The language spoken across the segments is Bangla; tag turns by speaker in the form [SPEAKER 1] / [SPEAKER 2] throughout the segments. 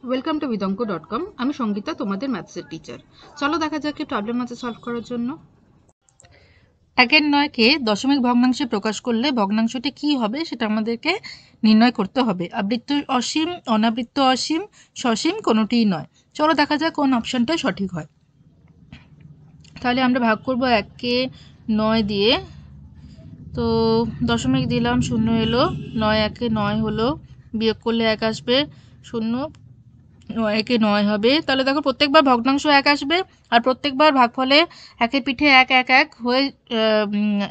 [SPEAKER 1] Welcome to বিদঙ্ক.com। আমি সঙ্গীতা, তোমাদের ম্যাথসের টিচার। চলো দেখা যাক কি প্রবলেম আছে সলভ করার জন্য। 1/9কে দশমিক ভগ্নাংশে প্রকাশ করলে ভগ্নাংশটি কি হবে সেটা আমাদেরকে নির্ণয় করতে হবে। আবৃত্ত অসীম, অনাবৃত্ত অসীম, সসীম কোনোটিই নয়। চলো দেখা যাক কোন অপশনটা সঠিক হয়। তাহলে আমরা ভাগ করব 1কে 9 দিয়ে। তো দশমিক দিলাম, 0 এলো, 9 1-এ 9 হলো, বিয়োগ করলে 1 আসবে, 0 9 1-এ 9 হবে। তাহলে দেখো প্রত্যেকবার ভগ্নাংশ 1 আসবে আর প্রত্যেকবার ভাগফলে 1-এর পিঠে 1 1 1 হয়ে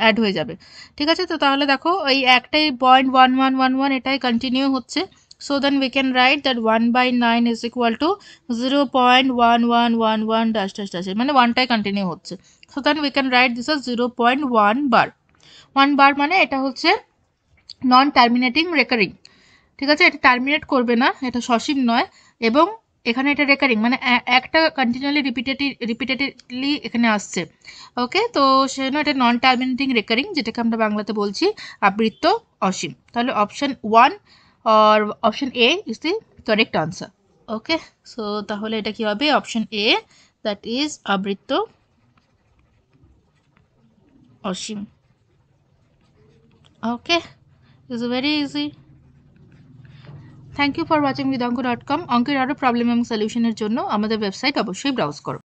[SPEAKER 1] অ্যাড হয়ে যাবে। ঠিক আছে, তো তাহলে দেখো এই একটাই 0.1111 এটাই কন্টিনিউ হচ্ছে। So then we can write that 1/9 is equal to 0.1111 dash dash dash, মানে 1টাই কন্টিনিউ হচ্ছে। So then we can write this as 0.1 bar. 1 bar মানে এটা হচ্ছে নন টার্মিনেটিং রেকারিং। ঠিক আছে, এটা টার্মিনেট করবে না, এটা সসীম নয়, এবং এখানে এটা রেকারিং মানে একটা কন্টিনিউয়ালি রিপিটেডলি এখানে আসছে। ওকে, তো সেজন্য এটা নন টার্মিনেটিং রেকারিং, যেটাকে আমরা বাংলাতে বলছি আবৃত্ত অসীম। তাহলে অপশন 1 আর option A is the correct answer. Okay, so তাহলে এটা কি হবে? অপশন এ, দ্যাট ইজ আবৃত্ত অসীম। Okay, is very easy. Thank you for watching বিদঙ্ক.com। অঙ্কের আরও প্রবলেম এবং সলিউশনের জন্য আমাদের ওয়েবসাইট অবশ্যই ব্রাউজ করো।